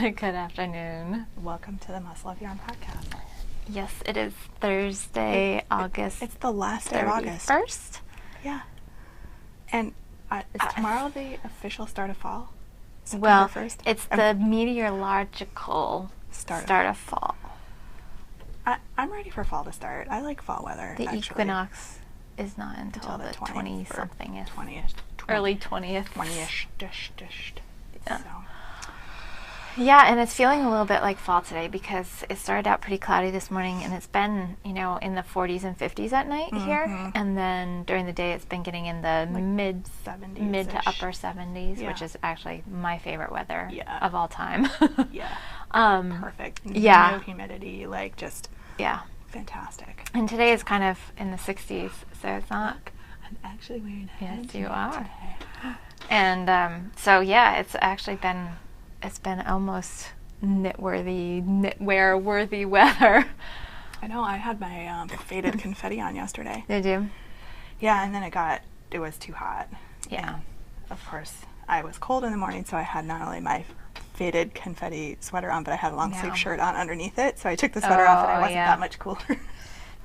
Good afternoon. Welcome to the Must Love Yarn podcast. Yes, it is Thursday, August. It's the last day of August. 31st? Yeah. And is tomorrow the official start of fall? Well, September 1st? it's the meteorological start of fall. I'm ready for fall to start. I like fall weather. The actually. equinox is not until the 20-something. 20-ish. Early 20th. 20-ish. Dish. Yeah. So. Yeah, and it's feeling a little bit like fall today because it started out pretty cloudy this morning, and it's been, in the 40s and 50s at night here, and then during the day it's been getting in the mid to upper 70s, which is actually my favorite weather of all time. Yeah. Perfect. Yeah. No humidity, fantastic. And today is kind of in the 60s, so it's not. Look, I'm actually wearing a head Yes, you are. today. And so it's actually been. It's been almost knitwear-worthy weather. I know. I had my faded confetti on yesterday. Did you? Yeah, and then it was too hot. Yeah. And of course, I was cold in the morning, so I had not only my faded confetti sweater on, but I had a long sleeve shirt on underneath it. So I took the sweater off, and I wasn't that much cooler.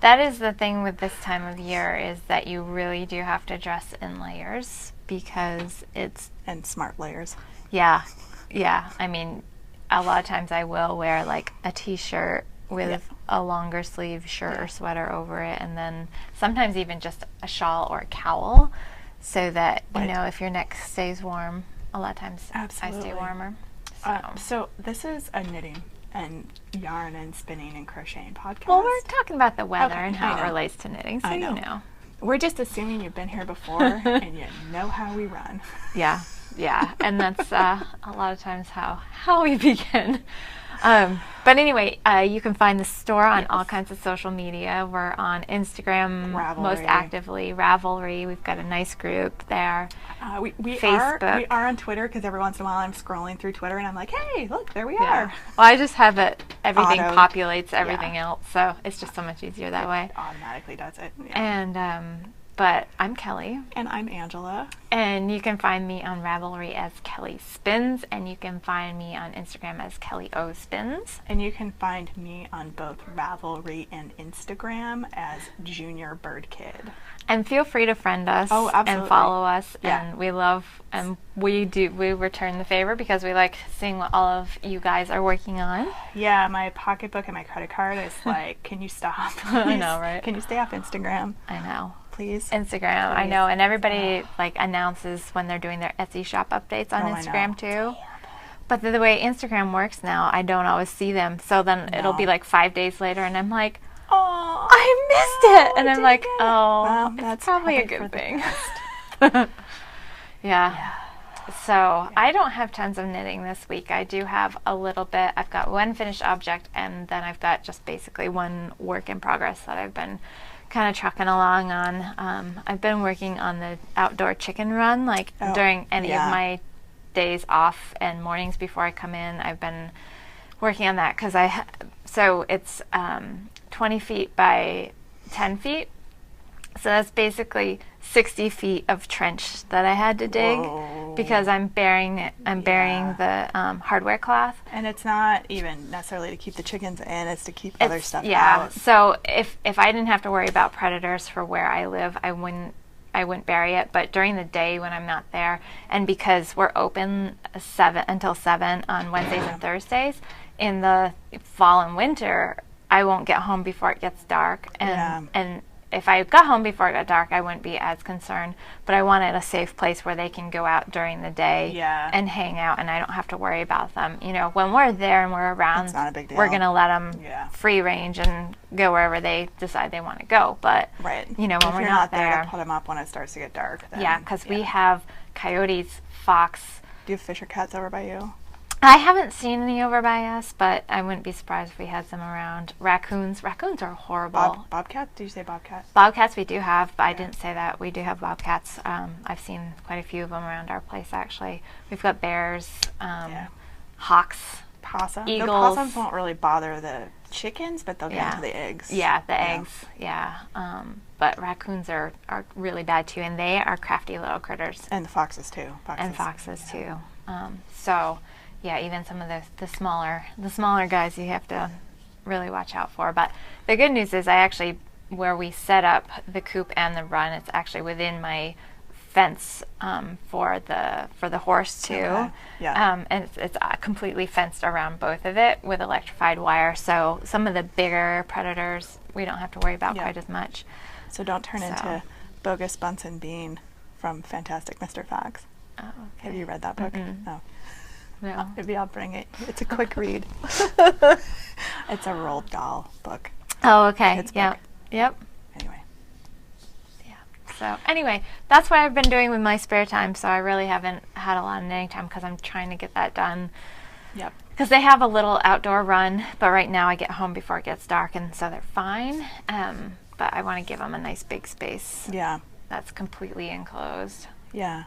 That is the thing with this time of year, is that you really do have to dress in layers because it's... And smart layers. Yeah. Yeah, I mean, a lot of times I will wear like a t-shirt with a longer sleeve shirt or sweater over it, and then sometimes even just a shawl or a cowl, so that, if your neck stays warm, a lot of times I stay warmer. So this is a knitting and yarn and spinning and crocheting podcast. Well, we're talking about the weather and how it relates to knitting, so I know. We're just assuming you've been here before and you know how we run. Yeah, and that's a lot of times how we begin. But anyway, you can find the store on all kinds of social media. We're on Instagram most actively, Ravelry. We've got a nice group there. We Facebook. We are on Twitter because every once in a while I'm scrolling through Twitter and I'm like, hey, look, there we are. Well, I just have it. Everything populates everything else, so it's just so much easier that way. It automatically does it. Yeah. And but I'm Kelly. And I'm Angela. And you can find me on Ravelry as Kelly Spins, and you can find me on Instagram as Kelly O Spins. And you can find me on both Ravelry and Instagram as Junior Bird Kid. And feel free to friend us and follow us. And we love, and we return the favor because we like seeing what all of you guys are working on. Yeah, my pocketbook and my credit card is like, can you stop? I know, right? Can you stay off Instagram? I know. Please. Instagram, please. I know, and everybody announces when they're doing their Etsy shop updates on Instagram too. But the way Instagram works now, I don't always see them. So then it'll be like 5 days later, and I'm like, oh, I missed it, and I'm like, well, that's probably a good thing. Yeah. So I don't have tons of knitting this week. I do have a little bit. I've got one finished object, and then I've got just basically one work in progress that I've been kind of trucking along on. I've been working on the outdoor chicken run, during any of my days off and mornings before I come in. I've been working on that because so it's 20 feet by 10 feet. So that's basically 60 feet of trench that I had to dig because I'm burying it. I'm burying the hardware cloth. And it's not even necessarily to keep the chickens in; it's to keep other stuff out. So if I didn't have to worry about predators for where I live, I wouldn't bury it. But during the day when I'm not there, and because we're open until 7 on Wednesdays and Thursdays, in the fall and winter, I won't get home before it gets dark, and if I got home before it got dark, I wouldn't be as concerned. But I wanted a safe place where they can go out during the day and hang out, and I don't have to worry about them. When we're there and we're around, we're going to let them free range and go wherever they decide they want to go. But, when if we're you're not there to put them up when it starts to get dark. Then, because we have coyotes, fox. Do you have fisher cats over by you? I haven't seen any over by us, but I wouldn't be surprised if we had some around. Raccoons are horrible. Bobcats? Did you say bobcats? Bobcats we do have, but I didn't say that. We do have bobcats. I've seen quite a few of them around our place, actually. We've got bears, hawks, possum. eagles. The possums won't really bother the chickens, but they'll get into the eggs. Yeah, the eggs. Yeah. But raccoons are really bad, too, and they are crafty little critters. And the foxes, too. Foxes too. So... yeah, even some of the smaller guys you have to really watch out for. But the good news is where we set up the coop and the run, it's actually within my fence for the horse too. Okay. Yeah. And it's completely fenced around both of it with electrified wire. So some of the bigger predators we don't have to worry about quite as much. So don't turn into Bogus Bunsen Bean from Fantastic Mr. Fox. Oh, okay. Have you read that book? No. Maybe I'll bring it. It's a quick read. It's a Roald Dahl book. Oh, okay. Kids' Yeah. book. Yep. Anyway. So anyway, that's what I've been doing with my spare time. So I really haven't had a lot of knitting time because I'm trying to get that done. Yep. Because they have a little outdoor run, but right now I get home before it gets dark, and so they're fine. But I want to give them a nice big space. Yeah. That's completely enclosed. Yeah.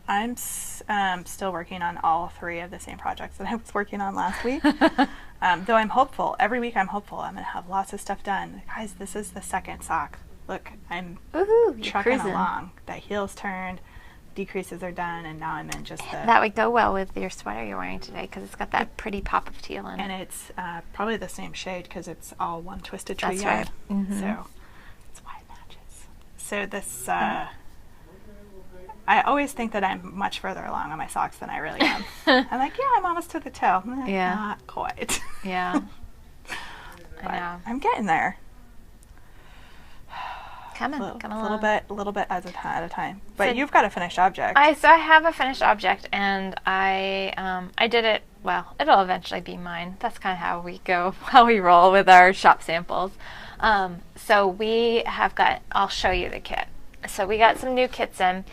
I'm still working on all 3 of the same projects that I was working on last week. Though I'm hopeful. Every week I'm hopeful. I'm going to have lots of stuff done. Guys, this is the second sock. Look, I'm trucking along. That heel's turned, decreases are done, and now I'm in just the... That would go well with your sweater you're wearing today because it's got that pretty pop of teal in it. And it's probably the same shade because it's all one twisted tree That's yarn. right. Mm-hmm. So it's why it matches. So this... I always think that I'm much further along on my socks than I really am. I'm like, yeah, I'm almost to the toe. Yeah. Not quite. Yeah. I know. I'm getting there. Come A along. little bit at a time. But So you've got a finished object. So I have a finished object, and I did it. Well, it'll eventually be mine. That's kind of how we roll with our shop samples. So we have got. I'll show you the kit. So we got some new kits in.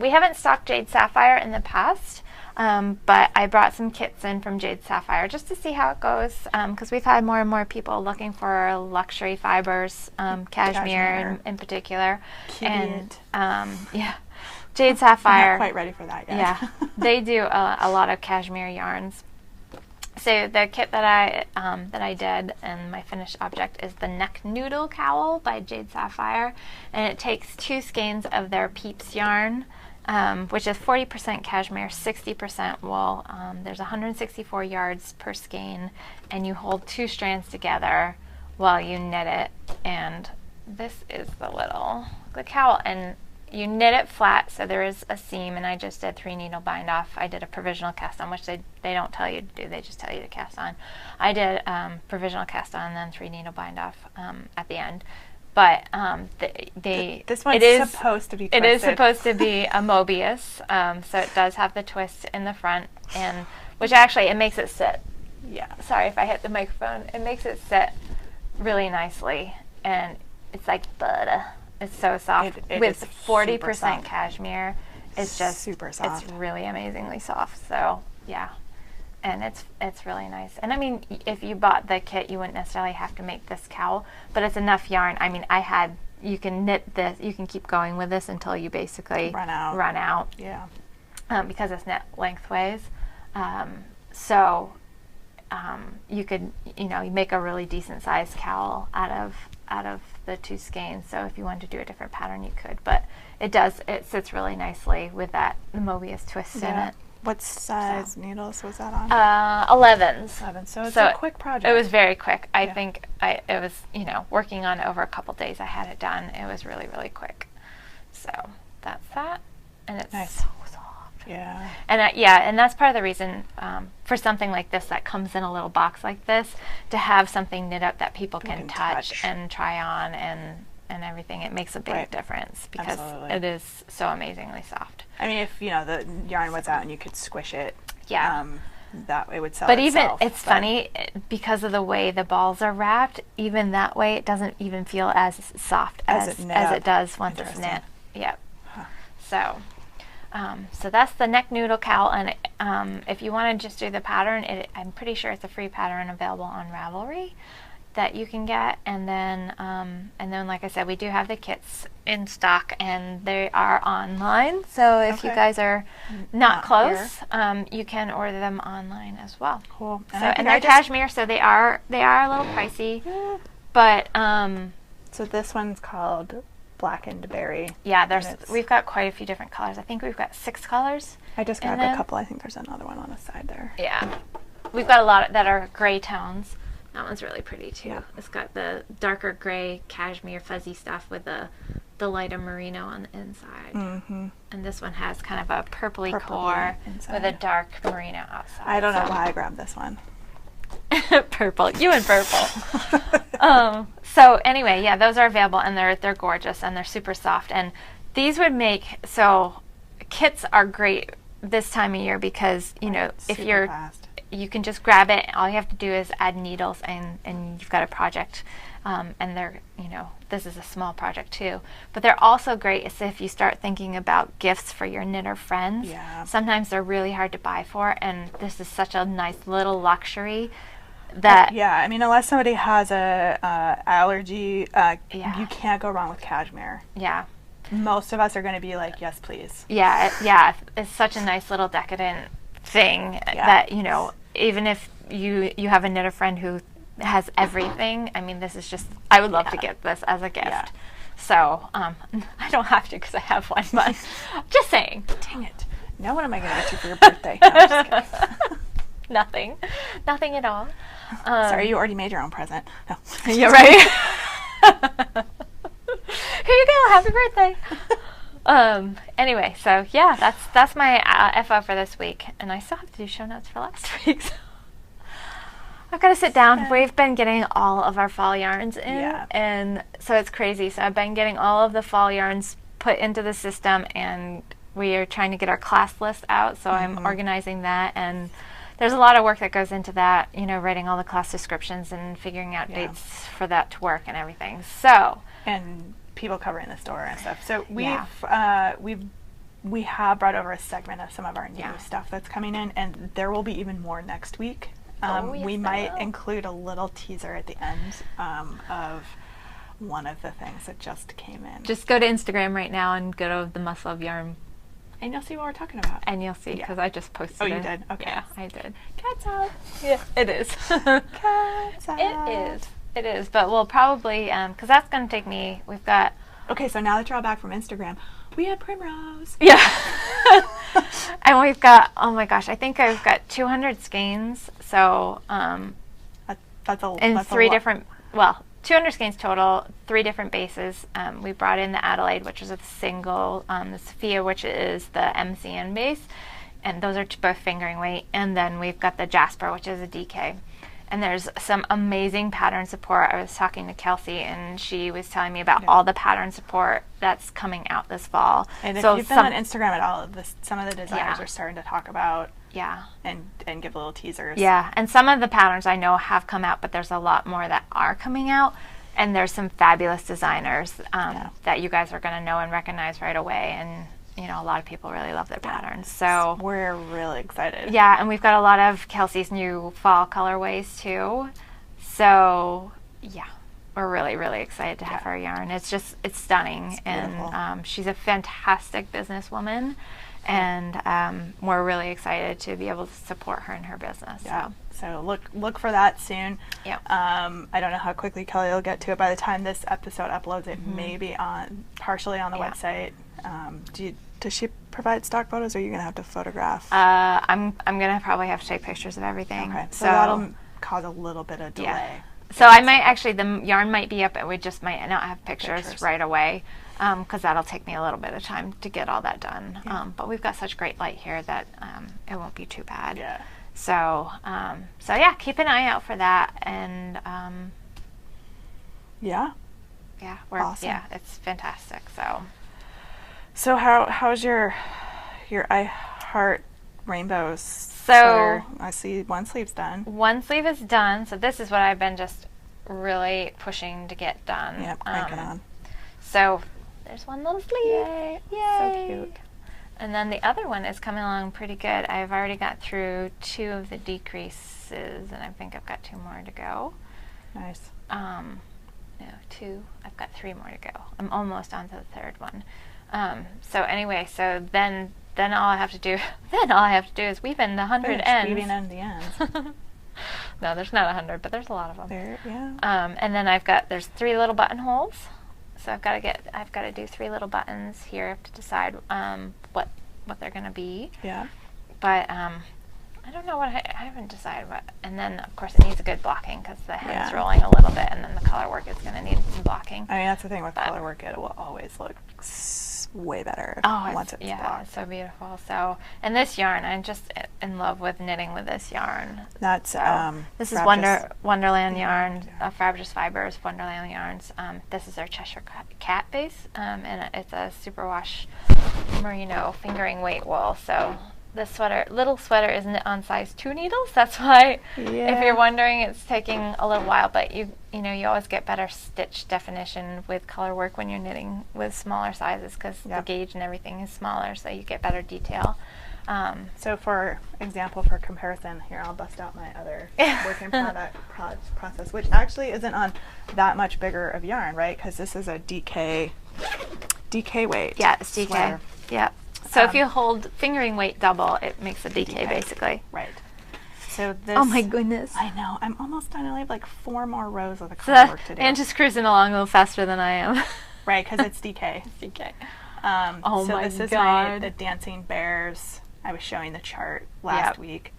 We haven't stocked Jade Sapphire in the past, but I brought some kits in from Jade Sapphire just to see how it goes, because we've had more and more people looking for luxury fibers, cashmere in particular. Cute. And Jade Sapphire. I'm not quite ready for that yet. Yeah, they do a lot of cashmere yarns. So the kit that I did and my finished object is the Neck Noodle Cowl by Jade Sapphire, and it takes 2 skeins of their Peeps yarn, which is 40% cashmere, 60% wool. There's 164 yards per skein, and you hold 2 strands together while you knit it. And this is the cowl, and you knit it flat, so there is a seam, and I just did 3 needle bind off. I did a provisional cast on, which they don't tell you to do, they just tell you to cast on. I did provisional cast on and then 3 needle bind off at the end. But this one's supposed to be twisted. It is supposed to be a Mobius, so it does have the twist in the front, and which actually it makes it sit. Yeah, sorry if I hit the microphone. It makes it sit really nicely, and it's like butter. It's so soft. With 40% cashmere, it's just super soft. It's really amazingly soft. So yeah, and it's really nice. And I mean, if you bought the kit, you wouldn't necessarily have to make this cowl, but it's enough yarn. I mean, you can knit this. You can keep going with this until you basically run out. Yeah. Because it's knit lengthways, so you could you make a really decent sized cowl out of the 2 skeins. So if you wanted to do a different pattern, you could. But it sits really nicely with the Mobius twist in it. What size needles was that on? 11s. 11. So it's a quick project. It was very quick. I think it was working on it over a couple days. I had it done. It was really, really quick. So that's that, and it's nice. So soft. Yeah. And and that's part of the reason for something like this that comes in a little box like this, to have something knit up that people can touch and try on and everything. It makes a big difference because it is so amazingly soft. I mean, if the yarn was out and you could squish it, that it would sell. But it's funny because of the way the balls are wrapped. Even that way, it doesn't even feel as soft as it does once it's knit. Yep. Huh. So that's the Neck Noodle Cowl, and if you want to just do the pattern, I'm pretty sure it's a free pattern available on Ravelry that you can get, and then like I said, we do have the kits in stock, and they are online. So if you guys are not close, you can order them online as well. Cool. And they're cashmere, so they are a little pricey, but so this one's called blackened berry. Yeah, And we've got quite a few different colors. I think we've got 6 colors. I just grabbed then- a couple. I think there's another one on the side there. Yeah. We've got a lot that are gray tones. That one's really pretty too. Yeah. It's got the darker gray cashmere fuzzy stuff with the lighter merino on the inside. Mm-hmm. And this one has kind of a purpley Purpley core inside. with a dark merino outside. I don't know So- why I grabbed this one. Purple. You and purple. So anyway, yeah, those are available and they're gorgeous and they're super soft. And these would make, so kits are great this time of year because, you know, if Super you're, fast. you can just grab it. All you have to do is add needles and you've got a project. And they're, you know, this is a small project too. But they're also great if you start thinking about gifts for your knitter friends. Yeah. Sometimes they're really hard to buy for, and this is such a nice little luxury that Yeah, I mean, unless somebody has a allergy, Yeah. you can't go wrong with cashmere. yeah. Most of us are going to be like, yes, please. Yeah, it's such a nice little decadent thing that, you know, even if you have a knitter friend who has everything, I mean, this is just, I would love to get this as a gift. Yeah. So, I don't have to because I have one, but just saying. Dang it. Now what am I going to get you for your birthday? No, I'm just kidding. Nothing at all. Sorry, you already made your own present. No. You're right. Here you go. Happy birthday. Anyway, so yeah, that's my FO for this week, and I still have to do show notes for last week. So I've got to sit down. We've been getting all of our fall yarns in, and so it's crazy. So I've been getting all of the fall yarns put into the system, and we are trying to get our class list out. So I'm organizing that, and there's a lot of work that goes into that. You know, writing all the class descriptions and figuring out dates for that to work and everything. So. And people covering the store and stuff. So we have brought over a segment of some of our new stuff that's coming in, and there will be even more next week. We might include a little teaser at the end of one of the things that just came in. Just go to Instagram right now and go to the Muscle of Yarn, and you'll see what we're talking about. and you'll see because I just posted. Oh, you it. did? Okay. Yeah, I did. Cat's out. Yeah, it is. Cat's out. It is. It is. But we'll probably because that's going to take me. We've got. Okay, so now that you're all back from Instagram, we had Primrose. Yeah. And we've got. Oh my gosh! I think I've got 200 skeins. So. That's a. In that's a three lot. different. Well. 200 skeins total, 3 different bases. We brought in the Adelaide, which is a single, the Sophia, which is the MCN base, and those are both fingering weight. And then we've got the Jasper, which is a DK. And there's some amazing pattern support. I was talking to Kelsey, and she was telling me about all the pattern support that's coming out this fall. And if so you've been on Instagram at all, some of the designers are starting to talk about and give little teasers. Yeah, and some of the patterns I know have come out, but there's a lot more that are coming out. And there's some fabulous designers that you guys are going to know and recognize right away. And, you know, a lot of people really love their patterns. So we're really excited. Yeah, and we've got a lot of Kelsey's new fall colorways too. So, yeah, we're really, really excited to have her yarn. It's stunning. It's and she's a fantastic businesswoman. And we're really excited to be able to support her in her business. Yeah. So look for that soon. Yeah. I don't know how quickly Kelly will get to it. By the time this episode uploads, it may be partially on the website. Does she provide stock photos, or are you gonna have to photograph? I'm gonna probably have to take pictures of everything. Okay. So that'll cause a little bit of delay. Yeah. So I might actually, the yarn might be up, and we just might not have pictures right away. Because that'll take me a little bit of time to get all that done. Yeah. But we've got such great light here that it won't be too bad. Yeah. So yeah, keep an eye out for that. And yeah, we're awesome. Yeah, it's fantastic. So how's your I Heart Rainbows? So I see one sleeve's done. One sleeve is done. So this is what I've been just really pushing to get done. Yep, cranking on. So there's one little sleeve. Yay. So cute. And then the other one is coming along pretty good. I've already got through 2 of the decreases, and I think I've got 2 more to go. Nice. No, 2. I've got 3 more to go. I'm almost on to the 3rd one. So anyway, so then all I have to do is weave in the 100 ends. Weaving in the ends. No, there's not 100, but there's a lot of them. There, yeah. And then there's 3 little buttonholes. So I've got to do 3 little buttons here to decide what they're going to be. Yeah. But I don't know what I haven't decided what. And then of course it needs a good blocking because the hem's rolling a little bit, and then the color work is going to need some blocking. I mean, that's the thing with color work; it will always look way better once it's blocked. It's so beautiful. So, and this yarn, I'm just in love with knitting with this yarn. That's this is Wonderland yarn, Frabjous Fibers Wonderland yarns. This is our Cheshire Cat base, and it's a superwash merino fingering weight wool. So this little sweater is knit on size 2 needles. That's why, if you're wondering, it's taking a little while. But you always get better stitch definition with color work when you're knitting with smaller sizes because the gauge and everything is smaller, so you get better detail. So for example, for comparison, here I'll bust out my other work in process, which actually isn't on that much bigger of yarn, right? Because this is a DK weight. Yeah, it's DK. Sweater. Yeah. So if you hold fingering weight double, it makes a DK basically. Right. So this. Oh my goodness. I know. I'm almost done. I only have like 4 more rows of the color work to do. And just cruising along a little faster than I am. Right, because it's DK. It's DK. Oh so my this is the Dancing Bears. I was showing the chart last week.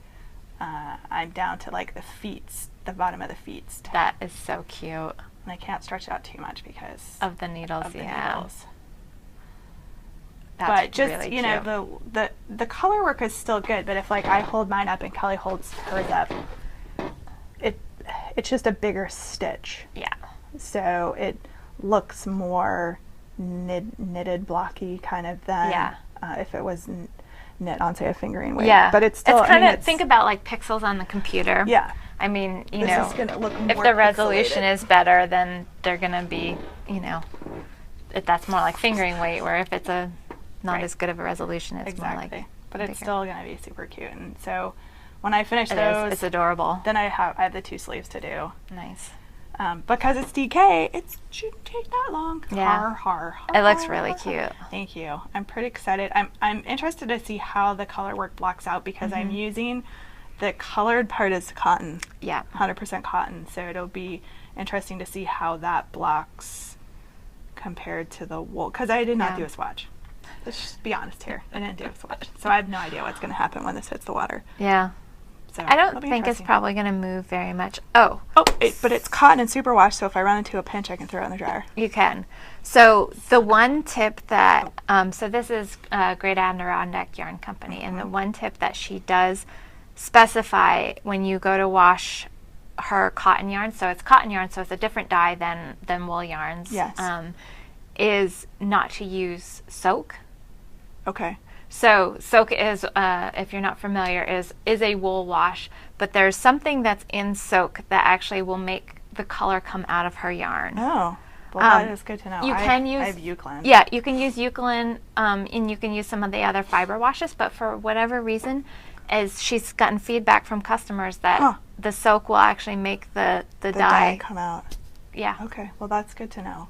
I'm down to like the bottom of the feet. That is so cute. And I can't stretch it out too much because of the needles. Needles. That's but just really you know the color work is still good. But if like I hold mine up and Kelly holds hers up, it's just a bigger stitch. Yeah. So it looks more knitted blocky kind of than if it was knit on say a fingering weight. Yeah. But it's still think about like pixels on the computer. Yeah. I mean, this is gonna look more if the resolution pixelated. is better, then they're gonna be, that's more like fingering weight. Where if it's not as good of a resolution, it's more like. But it's still gonna be super cute. And so when I finish those, it's adorable. Then I have the 2 sleeves to do. Nice. Because it's DK, it shouldn't take that long. Yeah. It looks really cute. Thank you. I'm pretty excited. I'm interested to see how the color work blocks out because I'm using the colored part is cotton. Yeah. 100% cotton. So it'll be interesting to see how that blocks compared to the wool. Because I did not do a swatch. Let's just be honest here. I didn't do a swatch. So I have no idea what's going to happen when this hits the water. Yeah. So I don't think it's probably going to move very much. But it's cotton and superwash, so if I run into a pinch, I can throw it in the dryer. You can. So the one tip that, so this is Great Adirondack Yarn Company, and the one tip that she does specify when you go to wash her cotton yarn, so it's cotton yarn, so it's a different dye than wool yarns, is not to use soak. Okay. So soak is, if you're not familiar, is a wool wash, but there's something that's in soak that actually will make the color come out of her yarn. Oh, well that is good to know. I have Eucalyptus. Yeah, you can use Eucalyptus, and you can use some of the other fiber washes, but for whatever reason, as she's gotten feedback from customers that the soak will actually make the dye come out. Yeah. Okay, well that's good to know.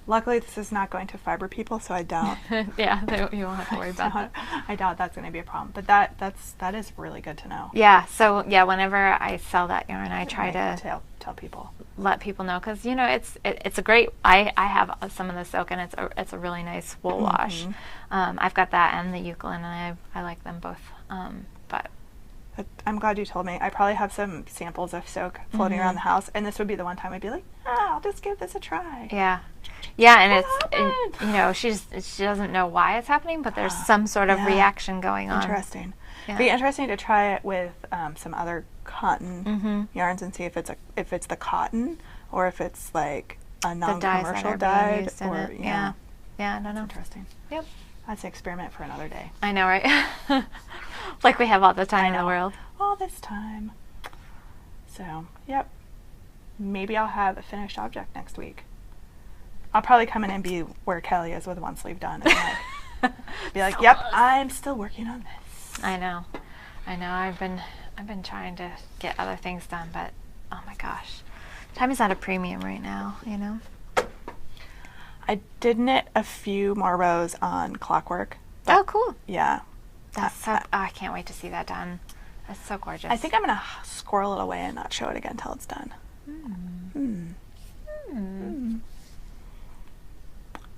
Luckily, this is not going to fiber people, so I doubt. You won't have to worry about that. I doubt that's going to be a problem. But that is really good to know. Yeah. So whenever I sell that yarn, I try to tell people, let people know, because it's a great. I have some of the soak, and it's a really nice wool wash. I've got that and the Eucalyptus, and I like them both. But I'm glad you told me. I probably have some samples of soak floating around the house, and this would be the one time I'd be like, I'll just give this a try. Yeah. Yeah, and she doesn't know why it's happening, but there's some sort of reaction going on. Interesting. It'd be interesting to try it with some other cotton yarns and see if it's the cotton or if it's like a non-commercial dye. Yeah, I don't know. Interesting. Yep. That's an experiment for another day. I know, right? Like we have all the time in the world. All this time. So, yep. Maybe I'll have a finished object next week. I'll probably come in and be where Kelly is with one sleeve done. And be like, yep, I'm still working on this. I know. I've been trying to get other things done, but oh my gosh. Time is at a premium right now, I did knit a few more rows on Clockwork. Oh, cool. Yeah. That's so, I can't wait to see that done. That's so gorgeous. I think I'm going to squirrel it away and not show it again until it's done.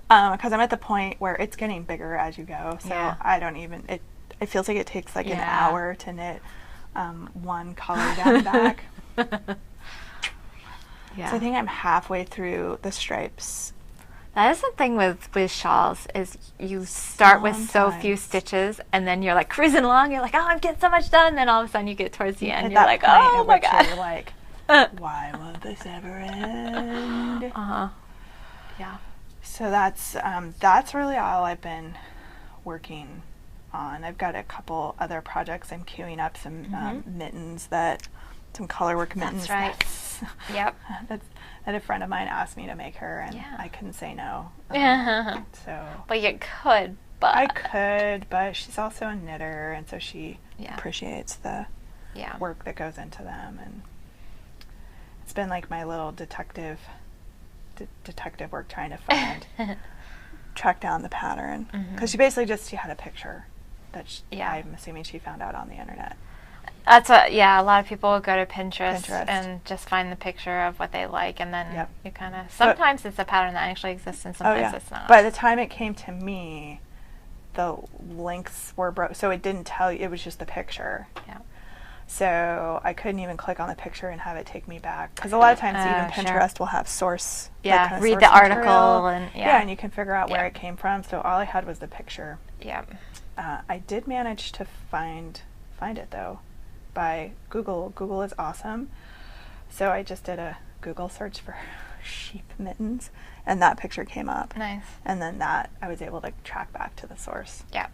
because I'm at the point where it's getting bigger as you go. So Yeah. I don't even, it feels like it takes like an Yeah. hour to knit one color down and back. Yeah. So I think I'm halfway through the stripes. That is the thing with shawls is you start with so few Sometimes. stitches and then you're like cruising along. You're like, oh, I'm getting so much done. Then all of a sudden you get towards the end. At You're that like, point oh at my which god. you're like, why won't this ever end? Uh-huh. Yeah. So that's really all I've been working on. I've got a couple other projects. I'm queuing up some mittens some colorwork mittens. That's right. Yep. That a friend of mine asked me to make her, and Yeah. I couldn't say no. So But you could, but I could, but she's also a knitter, and so she Yeah. appreciates the yeah. work that goes into them, and it's been like my little detective work trying to track down the pattern, because she had a picture that Yeah. I'm assuming she found out on the internet. That's what, yeah, a lot of people will go to Pinterest, Pinterest. and just find the picture of what they like, and then Yep. you kind of, sometimes it's a pattern that actually exists, and sometimes it's not. By the time it came to me, the links were broke, so it didn't tell you, it was just the picture. Yeah. So I couldn't even click on the picture and have it take me back, because a lot of times even Sure. Pinterest will have source. Yeah, like, kinda read source the material. article, and Yeah, and you can figure out where Yeah. it came from. So all I had was the picture. Yeah. I did manage to find it though by Google. Google is awesome. So I just did a Google search for sheep mittens, and that picture came up. Nice. And then that I was able to track back to the source. Yeah.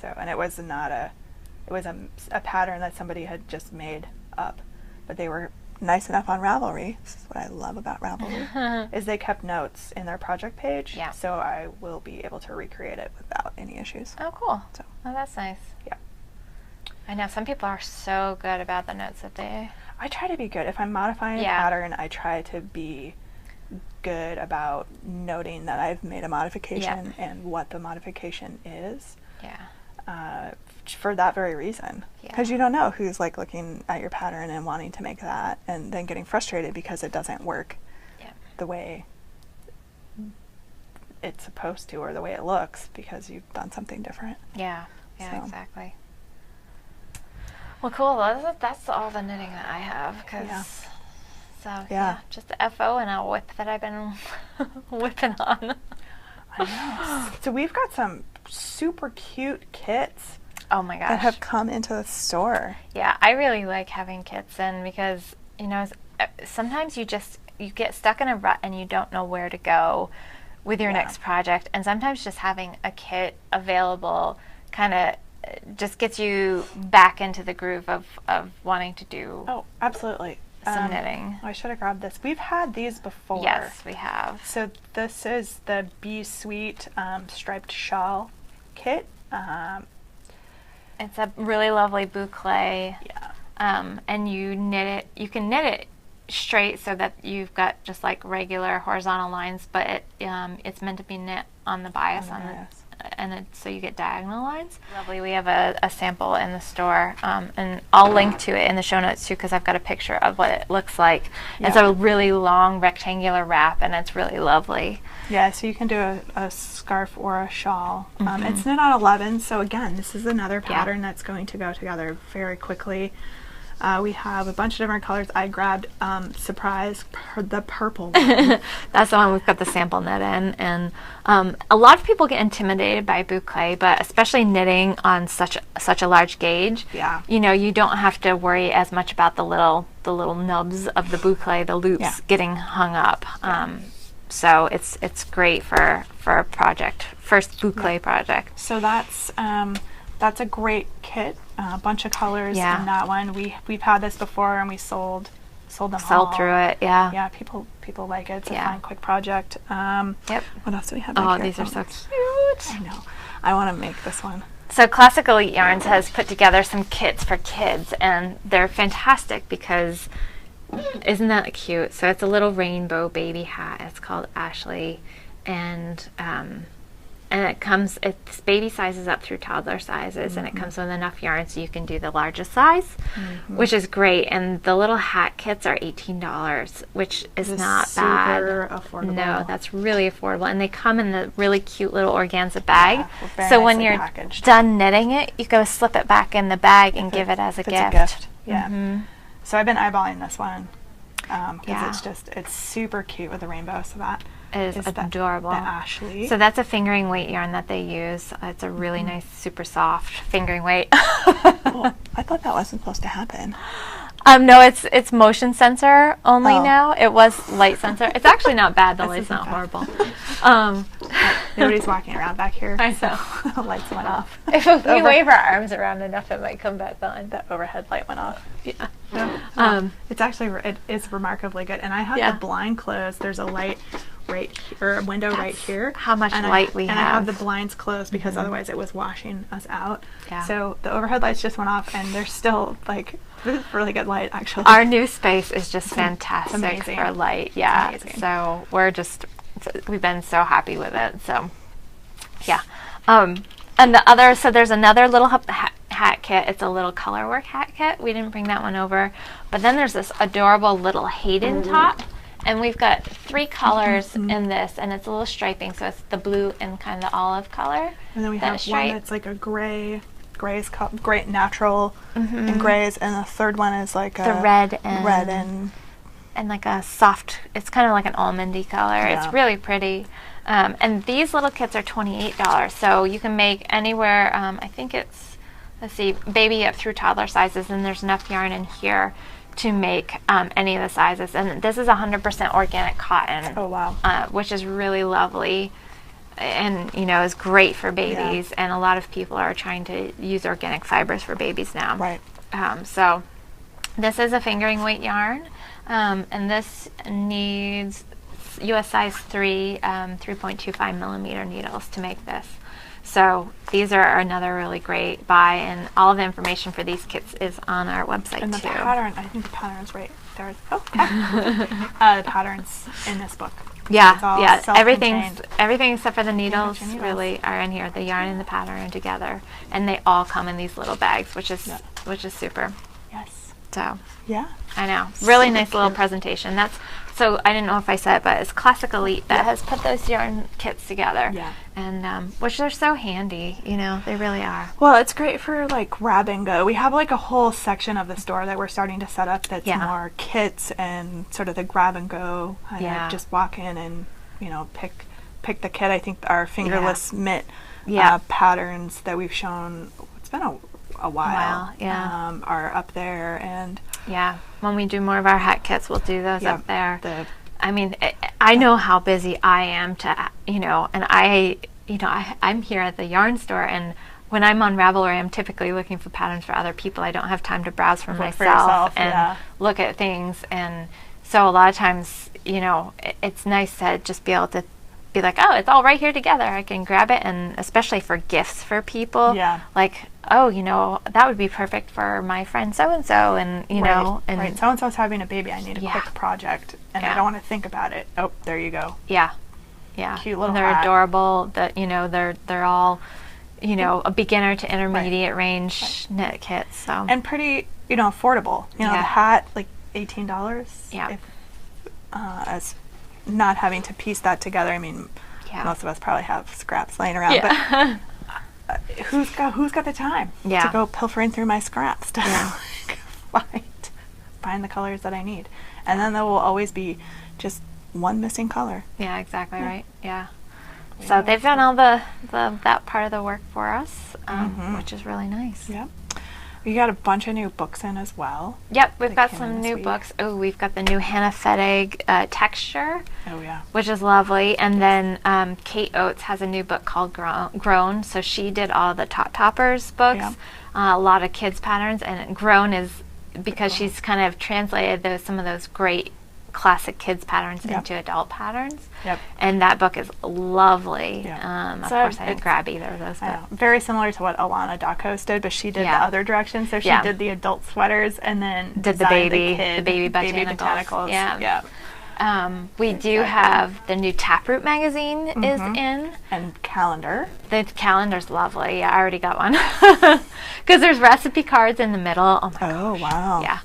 And it was not a pattern that somebody had just made up, but they were nice enough on Ravelry. This is what I love about Ravelry, is they kept notes in their project page. Yeah. So I will be able to recreate it without any issues. Oh, cool. So. Oh, that's nice. Yeah. I know some people are so good about the notes that they. I try to be good. If I'm modifying a Yeah. pattern, I try to be good about noting that I've made a modification and what the modification is. Yeah. For that very reason, Yeah. because you don't know who's like looking at your pattern and wanting to make that, and then getting frustrated because it doesn't work Yeah. the way it's supposed to, or the way it looks, because you've done something different. Yeah. Yeah. So. Exactly. Well, cool. That's all the knitting that I have. Yeah. So just the FO and a whip that I've been whipping on. I know. So we've got some super cute kits Oh my that gosh. have come into the store. Yeah, I really like having kits in because, sometimes you get stuck in a rut and you don't know where to go with your Yeah. next project. And sometimes just having a kit available kind of just gets you back into the groove of wanting to do Oh, absolutely. some knitting. I should have grabbed this. We've had these before. Yes, we have. So this is the Be Sweet striped shawl kit. It's a really lovely boucle. Yeah. And you can knit it straight so that you've got just like regular horizontal lines, but it's meant to be knit on the bias, so you get diagonal lines. Lovely. We have a sample in the store, and I'll link to it in the show notes too, because I've got a picture of what it looks like. Yeah. It's a really long rectangular wrap, and it's really lovely. Yeah, so you can do a scarf or a shawl. It's knit on 11, so again, this is another pattern that's going to go together very quickly. We have a bunch of different colors. I grabbed, the purple one. That's the one we've got the sample knit in. And a lot of people get intimidated by boucle, but especially knitting on such a large gauge, Yeah. you don't have to worry as much about the little nubs of the boucle, the loops Yeah. getting hung up. So it's great for a project, first boucle project. So that's a great kit. A bunch of colors Yeah. in that one. We've had this before, and we sold them all. Sold through it, yeah. Yeah, people like it. It's a Yeah. fun, quick project. Yep. What else do we have? Oh, back here? these are so cute. I know. I want to make this one. So Classical Yarns has put together some kits for kids, and they're fantastic because isn't that cute? So it's a little rainbow baby hat. It's called Ashley, and And it's baby sizes up through toddler sizes, and it comes with enough yarn so you can do the largest size, which is great. And the little hat kits are $18, which is not bad. Super affordable. No, that's really affordable. And they come in the really cute little organza bag. Yeah, very so when nicely you're packaged. done knitting it, you go slip it back in the bag and give it as a It's gift. a gift. Yeah. So I've been eyeballing this one because it's super cute with the rainbow. So that It is adorable. The Ashley. So that's a fingering weight yarn that they use. It's a really nice, super soft fingering weight. Well, I thought that wasn't supposed to happen. No, it's motion sensor only now. It was light sensor. It's actually not bad. The light's not horrible. Nobody's walking around back here. I know. The lights went off. If we wave our arms around enough, it might come back on. The overhead light went off. Yeah. It's actually it is remarkably good, and I have the blind closed. There's a light right here, or a window right here. How much light we have. And I have the blinds closed because otherwise it was washing us out. Yeah. So the overhead lights just went off, and there's still like really good light actually. Our new space is just fantastic amazing. for light. Yeah. It's amazing. So we've been so happy with it. So yeah. And there's another little hat kit. It's a little color work hat kit. We didn't bring that one over. But then there's this adorable little Hayden top. And we've got 3 colors in this, and it's a little striping, so it's the blue and kind of the olive color. And then we have one that's like a gray natural and grays, and the third one is like the a red and like a soft. It's kind of like an almondy color. Yeah. It's really pretty. And these little kits are $28, so you can make anywhere. I think it's baby up through toddler sizes, and there's enough yarn in here to make any of the sizes. And this is 100% organic cotton. Oh wow. Which is really lovely, and is great for babies. And a lot of people are trying to use organic fibers for babies now. Right. So this is a fingering weight yarn, and this needs US size 3 3.25 millimeter needles to make this. So these are another really great buy, and all the information for these kits is on our website And the too. pattern, I think the pattern's right there. Oh, the pattern's in this book. Yeah, It's all yeah. self-contained. Everything except for the needles needles. really are in here. The yarn and the pattern are together, and they all come in these little bags, which is super. Yes. So Yeah. I know, really Super nice little cute. presentation. So I didn't know if I said it, but it's Classic Elite that has put those yarn kits together. Yeah. And which are so handy. They really are. Well, it's great for like grab and go. We have like a whole section of the store that we're starting to set up that's more kits and sort of the grab and go. Just walk in and pick the kit. I think our fingerless mitt patterns that we've shown. It's been a while. Are up there, and when we do more of our hat kits, we'll do those up there. I mean, I know how busy I am and I'm here at the yarn store, and when I'm on Ravelry, I'm typically looking for patterns for other people. I don't have time to browse for myself and look at things, and so a lot of times, it's nice to just be able to be like, oh, it's all right here together. I can grab it, and especially for gifts for people. Yeah. Like, oh, that would be perfect for my friend so-and-so, and, Right. So-and-so's having a baby. I need a quick project, and I don't want to think about it. Oh, there you go. Yeah. Cute little They're hat. adorable. That they're all, a beginner to intermediate range knit kits. So And pretty, affordable. The hat, like $18. Yeah. As not having to piece that together. I mean, most of us probably have scraps laying around, but who's got the time to go pilfering through my scraps to find the colors that I need? And then there will always be just one missing color. Yeah, exactly right. Yeah. So they've done all that part of the work for us, which is really nice. Yep. We got a bunch of new books in as well. Yep, we've got some new books. Oh, we've got the new Hannah Fettig texture. Oh yeah. Which is lovely. And then Kate Oates has a new book called Grown. So she did all the Tot Toppers books, a lot of kids patterns, and Grown is because she's kind of translated some of those great classic kids patterns into adult patterns. Yep. And that book is lovely. Yeah. Of course, I didn't grab either of those. But very similar to what Alana Dakos did, but she did the other direction. So she did the adult sweaters and then did the baby botanicals. Yeah. We do have the new Taproot magazine is in. And calendar. The calendar's lovely. Yeah, I already got one. Because there's recipe cards in the middle. Oh, my gosh. Oh, wow. Yeah.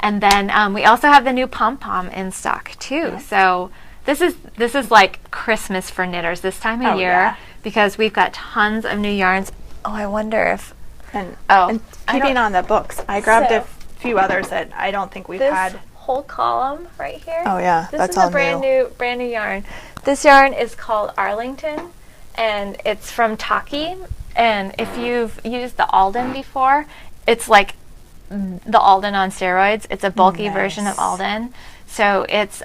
And then we also have the new pom-pom in stock, too. Yeah. So this is like Christmas for knitters this time of year. Yeah. Because we've got tons of new yarns. Oh, I wonder if... And Oh, keeping on the books, I grabbed So- a few others that I don't think we've this had. whole column right here. Oh, yeah. This That's is all a brand new yarn. This yarn is called Arlington, and it's from Taki. And if you've used the Alden before, it's like the Alden on steroids. It's a bulky version of Nice. Alden. So it's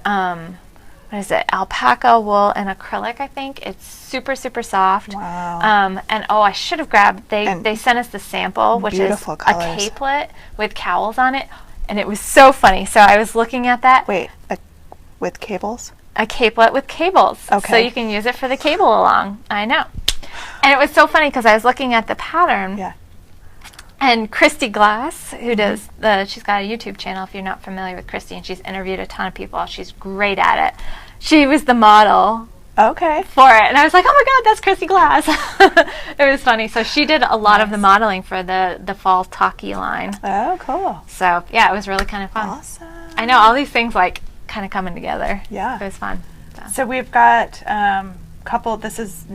what is it? Alpaca wool and acrylic, I think. It's super, super soft. Wow. And I should have grabbed. And They sent us the sample, which is beautiful a colors. capelet with cowls on it. And it was so funny. So I was looking at that. Wait, with cables? A capelet with cables. Okay. So you can use it for the cable along. I know. And it was so funny because I was looking at the pattern. Yeah. And Christy Glass, who does she's got a YouTube channel if you're not familiar with Christy, and she's interviewed a ton of people. She's great at it. She was the model Okay. for it. And I was like, oh my God, that's Christy Glass. It was funny. So she did a lot of the modeling for the fall Taki line. Oh, cool. So yeah, it was really kind of fun. Awesome. I know all these things like kind of coming together. Yeah. It was fun. So we've got couple. This is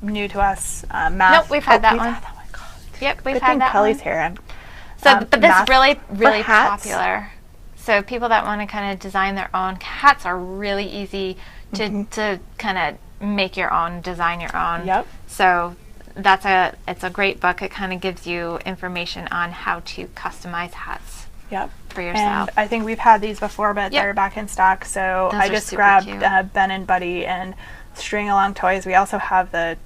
new to us. Math. Nope, we've had that one. Had that one. God. Yep, we've Good had thing that Kelly's one. here. So, but this is math really, really for hats? popular. So people that want to kind of design their own hats are really easy to kind of make your own, design your own. Yep. So it's a great book. It kind of gives you information on how to customize hats Yep. for yourself. And I think we've had these before, but Yep. they're back in stock. So Those I are just super grabbed cute. Ben and Buddy and String Along Toys. We also have the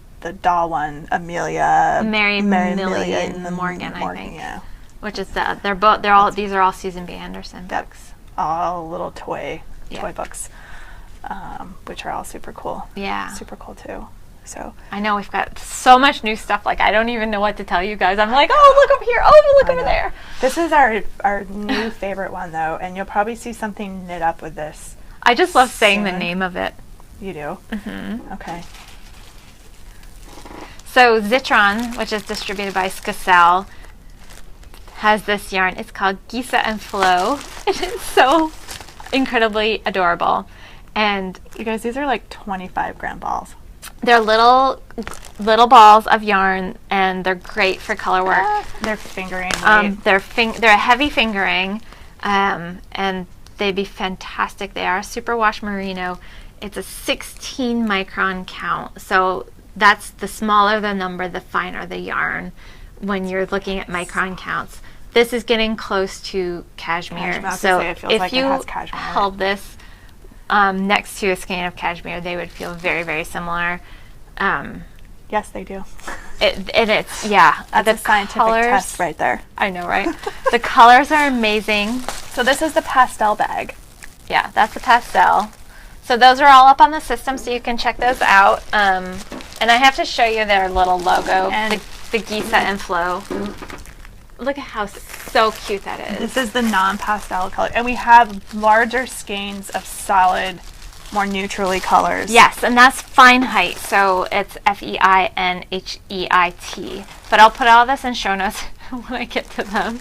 doll one, Amelia. Mary Million and Morgan, I think. Yeah. Which is these are all Susan B. Anderson books. All little toy Yeah. books, which are all super cool. Yeah. Super cool too. So I know we've got so much new stuff. Like I don't even know what to tell you guys. I'm like, oh look up here. Oh look over there. this is our new favorite one though, and you'll probably see something knit up with this. I just love saying the Soon. name of it. You do? Mm-hmm. Okay. So Zitron, which is distributed by Skacel, has this yarn. It's called Gisa and Flo. It is so incredibly adorable. And You guys, these are like 25-gram balls. they're little balls of yarn, and they're great for color work. They're fingering. Weight. They're a heavy fingering, and they'd be fantastic. They are superwash merino. It's a 16 micron count, so that's the smaller the number, the finer the yarn. When you're looking at micron counts, this is getting close to cashmere. I was about to So say, it feels if like it you has cashmere in it. held this next to a skein of cashmere, they would feel very, very similar. Yes, they do. It's yeah. That's the a scientific colors, test right there. I know, right? The colors are amazing. So this is the pastel bag. Yeah, that's a pastel. So those are all up on the system, so you can check those out. And I have to show you their little logo, And the Gisa and Flo. Look at how so cute that is. this is the non-pastel color, and we have larger skeins of solid, more neutrally colors. Yes, and that's fine height, so it's FEINHEIT. But I'll put all this in show notes when I get to them.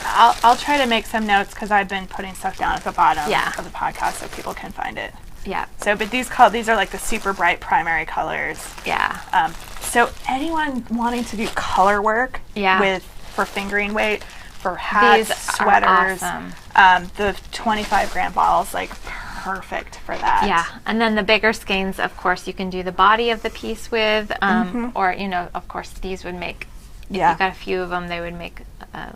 I'll try to make some notes because I've been putting stuff down at the bottom Yeah. of the podcast so people can find it. Yeah, So, but these are like the super bright primary colors. yeah. So anyone wanting to do color work Yeah. for fingering weight, for hats, These sweaters, are awesome. the 25-gram balls, like perfect for that. Yeah, and then the bigger skeins, of course, you can do the body of the piece with, or, of course, these would make, if Yeah. you got a few of them, they would make a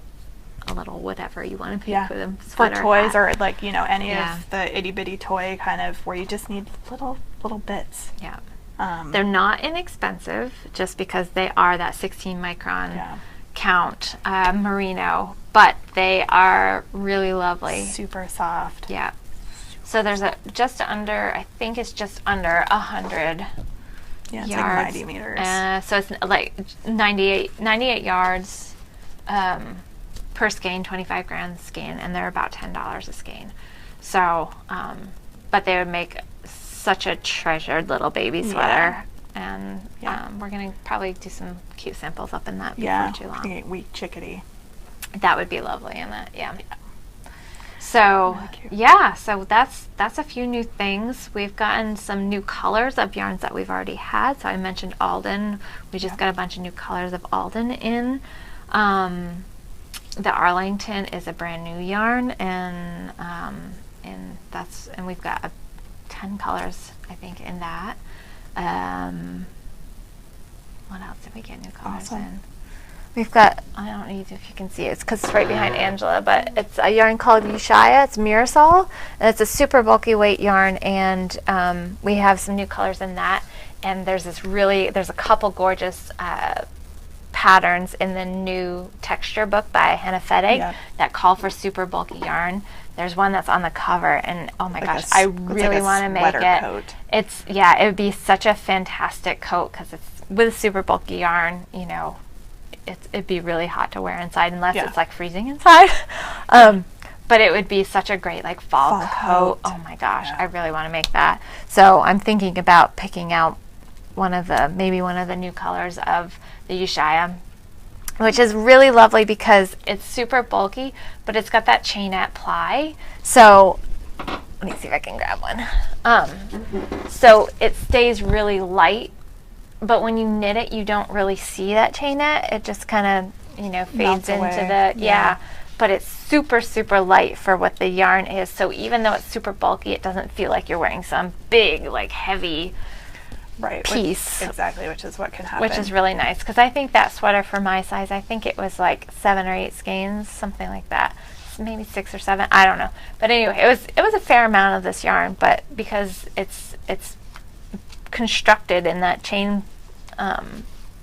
little whatever you want to make Yeah. with them. For Sweater, toys hat. or like, any Yeah. of the itty bitty toy kind of where you just need little bits. Yeah. Um, They're not inexpensive just because they are that 16 micron Yeah. count merino, but they are really lovely. super soft. Yeah. So there's I think it's just under 100 Yeah, it's yards. like 90 meters. So it's like 98 yards per skein, 25 grand skein, and they're about $10 a skein. So, but they would make such a treasured little baby sweater. And we're going to probably do some cute samples up in that before too long. Weak chickadee. That would be lovely in that, So, so that's a few new things. We've gotten some new colors of yarns that we've already had. So I mentioned Alden. We just got a bunch of new colors of Alden in. The Arlington is a brand new yarn, and we've got 10 colors, I think, in that. What else did we get new colors in? We've got, I don't know if you can see it, it's because it's right behind Angela, but it's a yarn called Ushaya. It's Mirasol, and it's a super bulky weight yarn, and we have some new colors in that. And there's a couple gorgeous patterns in the new texture book by Hannah Fettig that call for super bulky yarn. There's one that's on the cover, and oh my gosh, I really want to make it. Coat. It would be such a fantastic coat because it's with super bulky yarn, it'd be really hot to wear inside unless it's like freezing inside. But it would be such a great like fall coat. Oh my gosh, I really want to make that. So I'm thinking about picking out maybe one of the new colors of the Ushaya, which is really lovely because it's super bulky, but it's got that chainette ply. So let me see if I can grab one. So it stays really light, but when you knit it, you don't really see that chainette. It just kind of, fades into the, but it's super, super light for what the yarn is. So even though it's super bulky, it doesn't feel like you're wearing some big, like heavy piece. Which is what can happen. Which is really nice, because I think that sweater for my size, I think it was like 7 or 8 skeins, something like that. Maybe 6 or 7, I don't know. But anyway, it was a fair amount of this yarn, but because it's constructed in that chain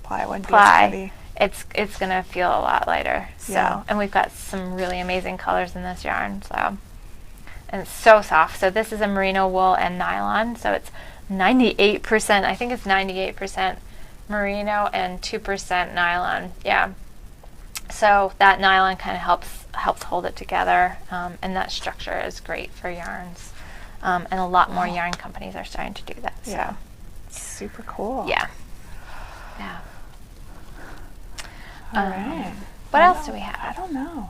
ply, it's gonna feel a lot lighter. So, and we've got some really amazing colors in this yarn. So, and it's so soft. So this is a merino wool and nylon. So it's 98%. I think it's 98% merino and 2% nylon. Yeah. So that nylon kind of helps hold it together, and that structure is great for yarns. And a lot more yarn companies are starting to do that. So super cool. Yeah. All right. What else do we have? I don't know.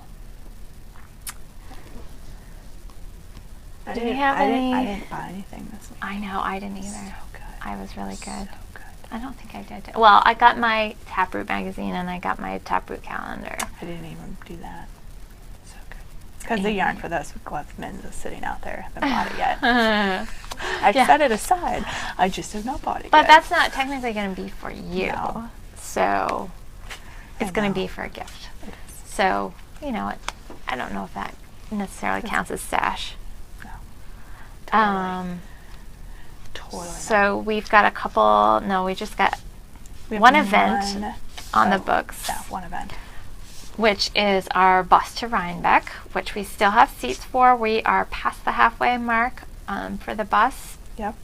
I didn't buy anything this week. I know, I didn't either. So good. I was really good. So good. I don't think I did. Well, I got my Taproot magazine and I got my Taproot calendar. I didn't even do that. So good. Because the yarn for those gloves men's is sitting out there. I haven't bought it yet. I've set it aside. I just have not bought it yet. But that's not technically going to be for you. No. So it's going to be for a gift. It is. So, I don't know if that necessarily counts as stash. No. Totally. So we've got we just got one event on the books. Yeah, one event. Which is our bus to Rhinebeck, which we still have seats for. We are past the halfway mark for the bus. Yep.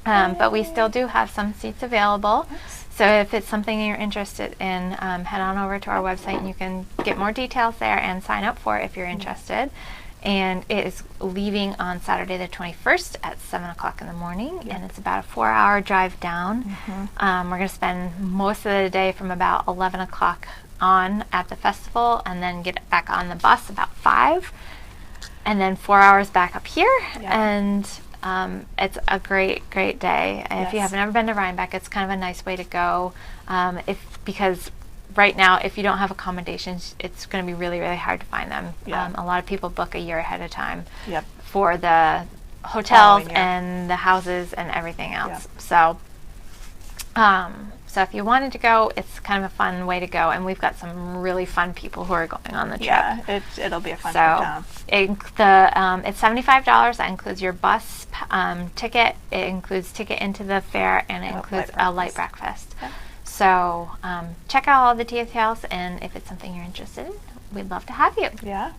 But we still do have some seats available. Nice. So if it's something you're interested in, head on over to our website and you can get more details there and sign up for it if you're interested. And it is leaving on Saturday the 21st at 7 o'clock in the morning, and it's about a 4-hour drive down. We're going to spend most of the day from about 11 o'clock on at the festival, and then get back on the bus about 5, and then 4 hours back up here. And it's a great day. And if you haven't ever been to Rhinebeck, it's kind of a nice way to go. Because right now, if you don't have accommodations, it's going to be really, really hard to find them. A lot of people book a year ahead of time for the hotels and the houses and everything else. So if you wanted to go, it's kind of a fun way to go. And we've got some really fun people who are going on the trip. Yeah, it'll be a fun trip. It's $75. That includes your bus ticket. It includes ticket into the fair, and it includes a light breakfast. So check out all the details, and if it's something you're interested in, we'd love to have you. Yeah.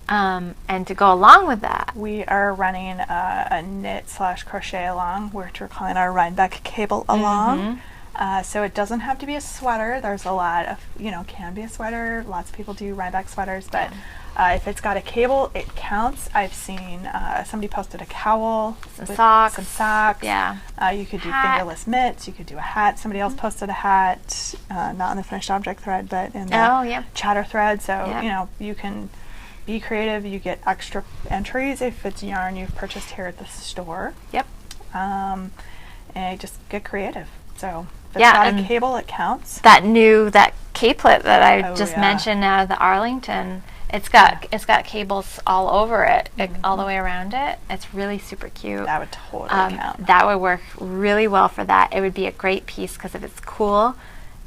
And to go along with that, we are running a knit/crochet along, which we're calling our Rhinebeck Cable Along. So it doesn't have to be a sweater. There's a lot of, can be a sweater. Lots of people do Rhinebeck sweaters, but if it's got a cable, it counts. I've seen somebody posted a cowl, Some with socks. some socks. Yeah. You could do Hat. fingerless mitts. You could do a hat. Somebody else posted a hat, not in the finished object thread, but in the Oh, yeah. chatter thread. So Yep. you can be creative. You get extra entries if it's yarn you've purchased here at the store. Yep. And just get creative. So if it's Yeah, got a and cable, it counts. That capelet that I Oh, just yeah. mentioned out of the Arlington, it's got cables all over it, all the way around it. It's really super cute. That would totally count. That would work really well for that. It would be a great piece because if it's cool,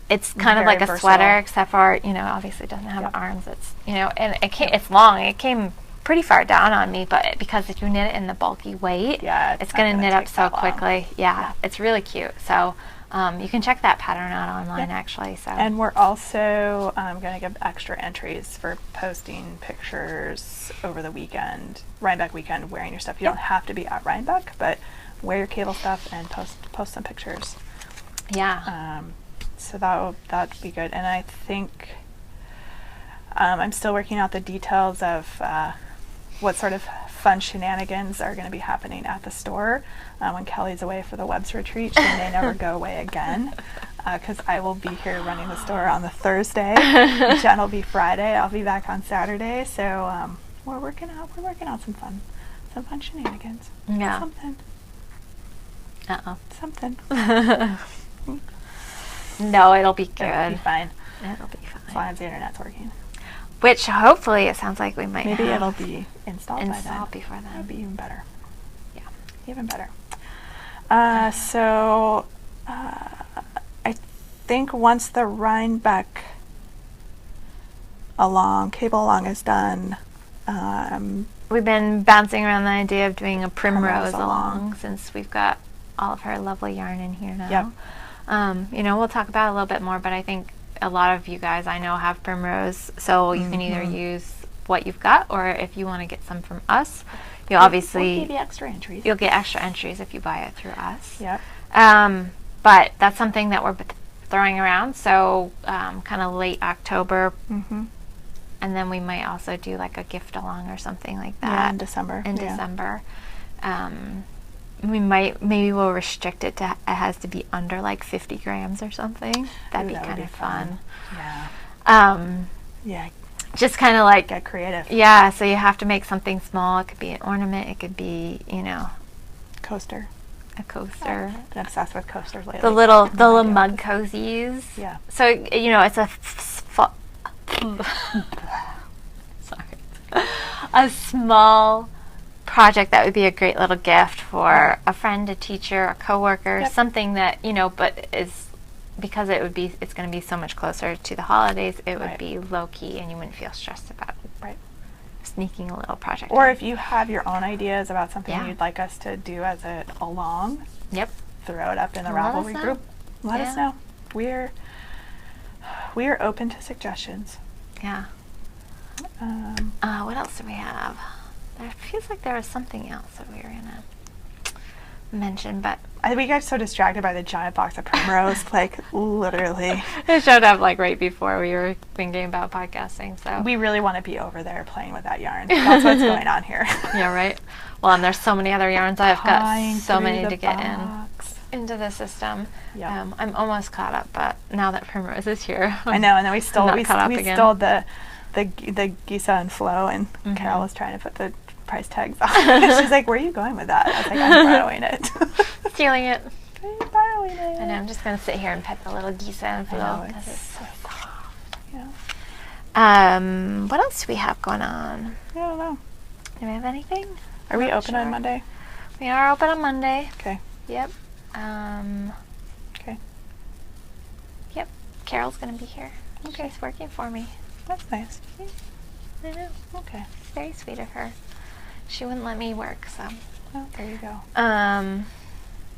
it's kind of Very like a versatile. sweater, except for obviously it doesn't have Yep. arms. It's and it's long. It came pretty far down on me, but because if you knit it in the bulky weight, Yeah, it's not going to gonna knit up take so that long. quickly. Yeah, it's really cute. So you can check that pattern out online actually. So And we're also going to give extra entries for posting pictures over the weekend, Rhinebeck weekend, wearing your stuff. You don't have to be at Rhinebeck, but wear your cable stuff and post some pictures. yeah. So that'd be good. And I think I'm still working out the details of what sort of fun shenanigans are going to be happening at the store when Kelly's away for the Webb's retreat. She may never go away again because I will be here running the store on the Thursday. Jen will be Friday. I'll be back on Saturday. So we're working out some fun shenanigans. Yeah. Something. No, it'll be good. It'll be fine It'll be as fine. long as the internet's working. Which hopefully it sounds like we might Maybe have it'll be installed by then. installed before That then. would be even better. Yeah. Even better. So I think once the Rhinebeck cable along is done, We've been bouncing around the idea of doing a primrose Primrose along. along since we've got all of her lovely yarn in here now. Yep. We'll talk about it a little bit more, but I think a lot of you guys I know have primrose, so you can either use what you've got, or if you want to get some from us, you'll we'll obviously give you extra entries. you'll get extra entries if you buy it through us. Yep. But that's something that we're throwing around, so kind of late October, and then we might also do like a gift along or something like that. Yeah, in December. In Yeah. December. We'll restrict it to, it has to be under like 50 grams or something. That'd Ooh, be that would kind be of fun. Yeah. Yeah. Just kind of like, Get creative. yeah, so you have to make something small. It could be an ornament. It could be, Coaster. a coaster. I'm obsessed with coasters lately. The little idea. mug cozies. Yeah. So, it's sorry. A small project that would be a great little gift for a friend, a teacher, a coworker, Yep. something that, but is because it's going to be so much closer to the holidays, it would Right. be low key and you wouldn't feel stressed about Right. sneaking a little project Or in. if you have your own ideas about something Yeah. you'd like us to do as a along, Yep. throw it up in the Let us Ravelry know. group. Let us Yeah. know. We are open to suggestions. Yeah. What else do we have? There feels like there was something else that we were going to mention, but We got so distracted by the giant box of primrose, like literally. it showed up like right before we were thinking about podcasting. So We really want to be over there playing with that yarn. That's what's going on here. yeah, right. Well, and there's so many other yarns. I've got Pawing so through many the to get box. into the system. Yeah. I'm almost caught up, but now that Primrose is here, I know, and then we stole not we caught up we again. stole the Gisa and Flo, and Carol was trying to put the price tags on. She's like, "Where are you going with that?" I was like, "I'm borrowing it." stealing it. I'm borrowing it. And I'm just gonna sit here and pet the little geese and I Flo know, because it's it's so soft. Yeah. What else do we have going on? I don't know. Do we have anything? Are we Not open on sure. Monday? We are open on Monday. Okay. Yep. Okay. Yep. Carol's gonna be here. Okay. She's working for me. That's nice. I know. Okay. Very sweet of her. She wouldn't let me work, so. Well, there you go.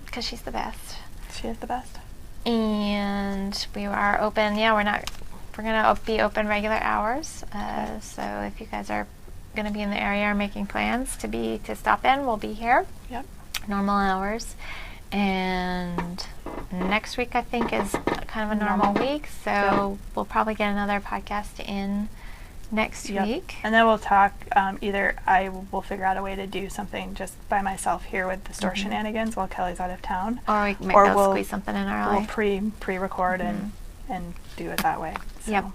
Because she's the best. She is the best. And we are open. Yeah, we're gonna be open regular hours. So if you guys are gonna be in the area or making plans to stop in, we'll be here. Yep. Normal hours. And next week, I think, is kind of a normal week. So we'll probably get another podcast in next week. And then we'll talk, either I will figure out a way to do something just by myself here with the store shenanigans while Kelly's out of town. Or we might be able to squeeze something in early. We'll pre-record and do it that way. So.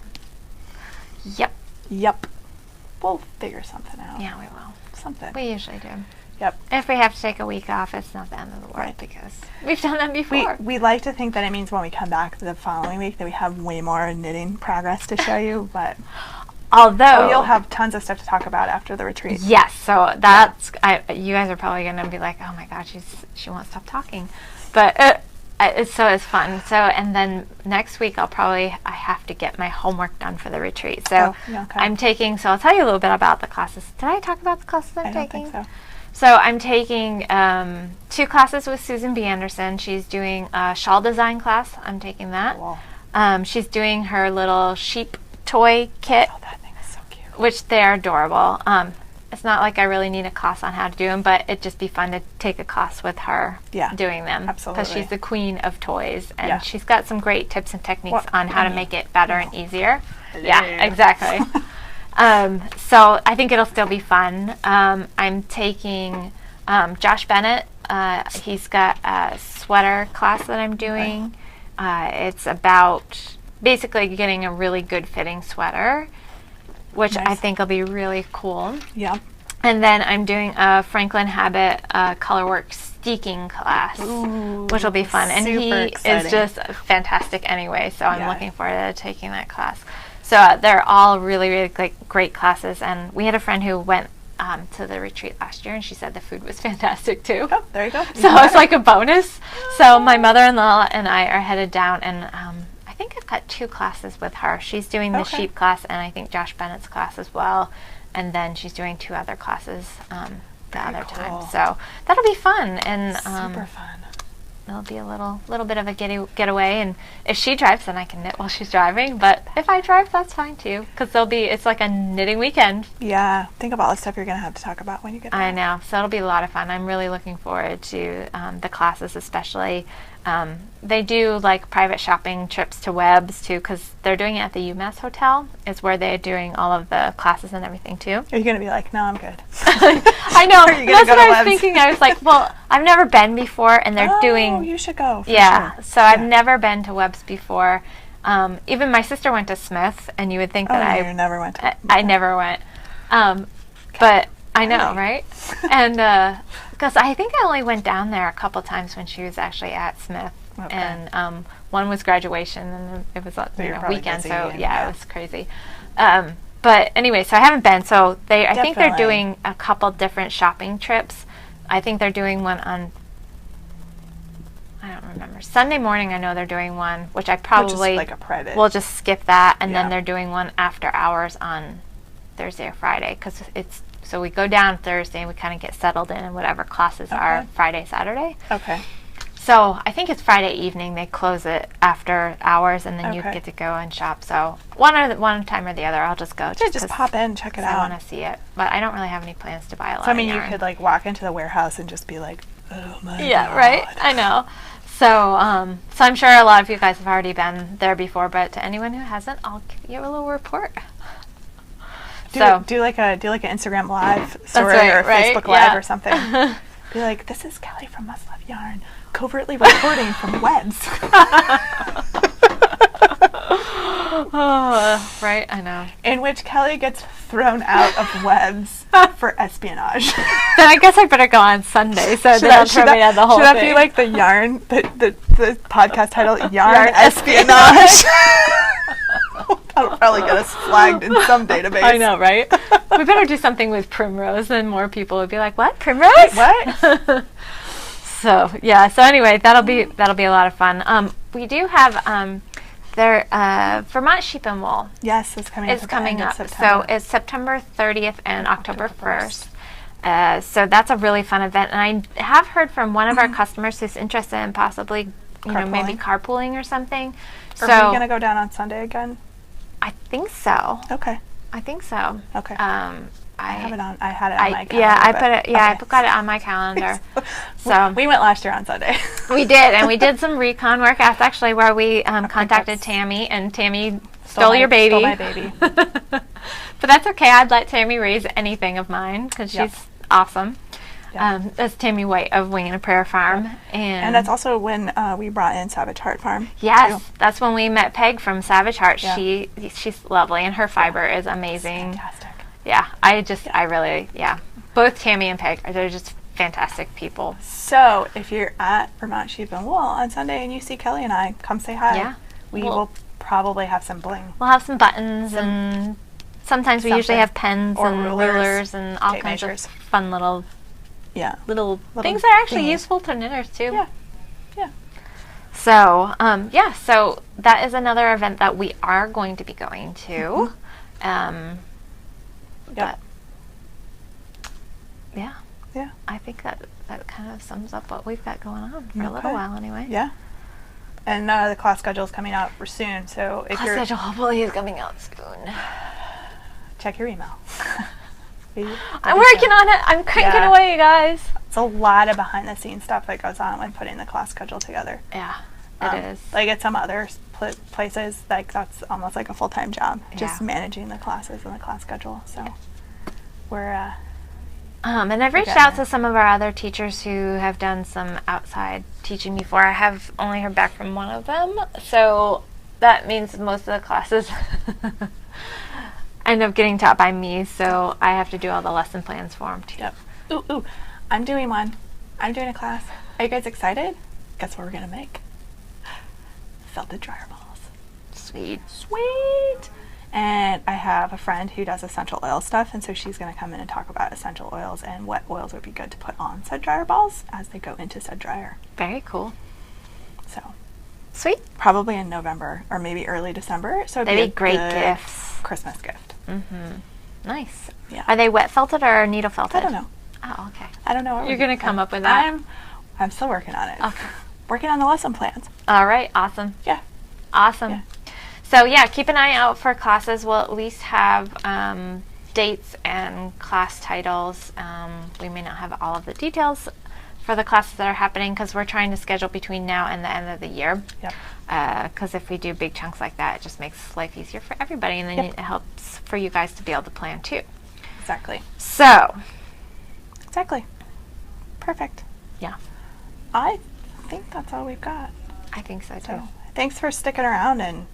Yep. We'll figure something out. Yeah, we will. Something. We usually do. Yep. If we have to take a week off, it's not the end of the world because we've done that before. We like to think that it means when we come back the following week that we have way more knitting progress to show you, but although you'll have tons of stuff to talk about after the retreat. Yes, so that's you guys are probably going to be like, oh my god, she won't stop talking, but it's fun. So and then next week I have to get my homework done for the retreat. So I'm taking. So I'll tell you a little bit about the classes. Did I talk about the classes I'm taking? I don't think so. So I'm taking 2 classes with Susan B. Anderson. She's doing a shawl design class. I'm taking that. Cool. She's doing her little sheep toy kit. Oh, that thing is so cute. Which they're adorable. It's not like I really need a class on how to do them, but it'd just be fun to take a class with her doing them. Absolutely. Because she's the queen of toys, and she's got some great tips and techniques on how to make it better and easier. Hello. Yeah, exactly. So I think it'll still be fun. I'm taking Josh Bennett. He's got a sweater class that I'm doing. It's about basically getting a really good fitting sweater, which I think will be really cool. Yeah. And then I'm doing a Franklin Habit colorwork steeking class, which will be fun. And he is just fantastic anyway, so I'm looking forward to taking that class. So they're all really, really great classes. And we had a friend who went to the retreat last year, and she said the food was fantastic too. Oh, there you go. So it's like a bonus. So my mother-in-law and I are headed down, and I think I've got 2 classes with her. She's doing the sheep class, and I think Josh Bennett's class as well. And then she's doing 2 other classes the other time. So that'll be fun. And super fun. It'll be a little bit of a getaway. And if she drives, then I can knit while she's driving. But if I drive, that's fine too, because it's like a knitting weekend. Yeah. Think of all the stuff you're going to have to talk about when you get there. I know. So it'll be a lot of fun. I'm really looking forward to the classes, especially. They do like private shopping trips to Webb's too, because they're doing it at the UMass Hotel. It's where they're doing all of the classes and everything too. Are you going to be like, no, I'm good? I know. That's what I was thinking. I was like, well, I've never been before, and they're doing. Oh, you should go. Yeah. Sure. So I've never been to Webb's before. Even my sister went to Smith, and you would think that I never went. I never went. But I know, right? And because I think I only went down there a couple times when she was actually at Smith, and one was graduation, and it was a weekend, so it was crazy. But anyway, so I haven't been. So I think they're doing a couple different shopping trips. I think they're doing one on. I don't remember. Sunday morning, I know they're doing one, which I probably will just skip that, and then they're doing one after hours on Thursday or Friday, because so we go down Thursday and we kind of get settled in and whatever classes are Friday, Saturday. Okay. So I think it's Friday evening. They close it after hours, and then you get to go and shop. So one time or the other, I'll just go. Just pop in, check it out. I want to see it, but I don't really have any plans to buy a lot. So I mean, of you yarn. could like walk into the warehouse and just be like, oh my god. Yeah, right. I know. So, so I'm sure a lot of you guys have already been there before, but to anyone who hasn't, I'll give you a little report. Do like an Instagram live story or a Facebook live or something. Be like, this is Kelly from Must Love Yarn, covertly reporting from Webb's. Right, I know. In which Kelly gets thrown out of Webb's for espionage. Then I guess I better go on Sunday, so they don't throw me out the whole thing. Should that be like the yarn, the podcast title, Yarn Espionage? That'll probably get us flagged in some database. I know, right? We better do something with Primrose, then more people would be like, "What, Primrose? What?" So yeah. So anyway, that'll be a lot of fun. We do have Vermont Sheep and Wool. Yes, it's coming up. So it's September 30th and October 1st. So that's a really fun event, and I have heard from one of our customers who's interested in possibly, maybe carpooling or something. Are we going to go down on Sunday again? I think so. Okay. I think so. Okay. I I have it on. I had it on my calendar. Yeah, I put it. Yeah, okay. I got it on my calendar. So we went last year on Sunday. we did, and we did some recon work. That's actually where we contacted Tammy, and Tammy stole your baby. Stole my baby. But that's okay. I'd let Tammy raise anything of mine because she's awesome. Yep. That's Tammy White of Wing and a Prayer Farm. Yep. And that's also when we brought in Savage Heart Farm. Yes, too. That's when we met Peg from Savage Heart. Yeah. She's lovely, and her fiber is amazing. It's fantastic. Yeah, I really, both Tammy and Peg, they're just fantastic people. So if you're at Vermont Sheep and Wool on Sunday and you see Kelly and I, come say hi. Yeah. We will probably have some bling. We'll have some buttons, and sometimes we usually have pens and rulers and all kinds of fun little things that are actually useful to knitters too. Yeah. So, so that is another event that we are going to be going to. But yeah, I think that kind of sums up what we've got going on for a little while anyway. Yeah. And the class schedule is coming out soon, so if class schedule hopefully is coming out soon. Check your email. I'm working on it. I'm cranking away, you guys. It's a lot of behind the scenes stuff that goes on when putting the class schedule together. Yeah, it is. Like at some other places, like that's almost like a full-time job, just managing the classes and the class schedule. So we're and I've reached out to some of our other teachers who have done some outside teaching before. I have only heard back from one of them, so that means most of the classes end up getting taught by me, so I have to do all the lesson plans for them too. Yep. Ooh, I'm doing one. I'm doing a class. Are you guys excited? Guess what we're gonna make? Felted dryer balls. Sweet. And I have a friend who does essential oil stuff, and so she's going to come in and talk about essential oils and what oils would be good to put on said dryer balls as they go into said dryer. Very cool. So sweet. Probably in November or maybe early December. So they'd be great gifts. Christmas gift. Nice. Yeah. Are they wet felted or needle felted? I don't know. Oh, okay. I don't know. You're going to come up with that. I'm still working on it. Okay. Working on the lesson plans. All right. Awesome. Yeah. Awesome. Yeah. So keep an eye out for classes. We'll at least have dates and class titles. We may not have all of the details for the classes that are happening because we're trying to schedule between now and the end of the year. Yep. Because if we do big chunks like that, it just makes life easier for everybody, and then it helps for you guys to be able to plan too. Exactly. So. Exactly. Perfect. Yeah. I think that's all we've got. I think so too. So, thanks for sticking around and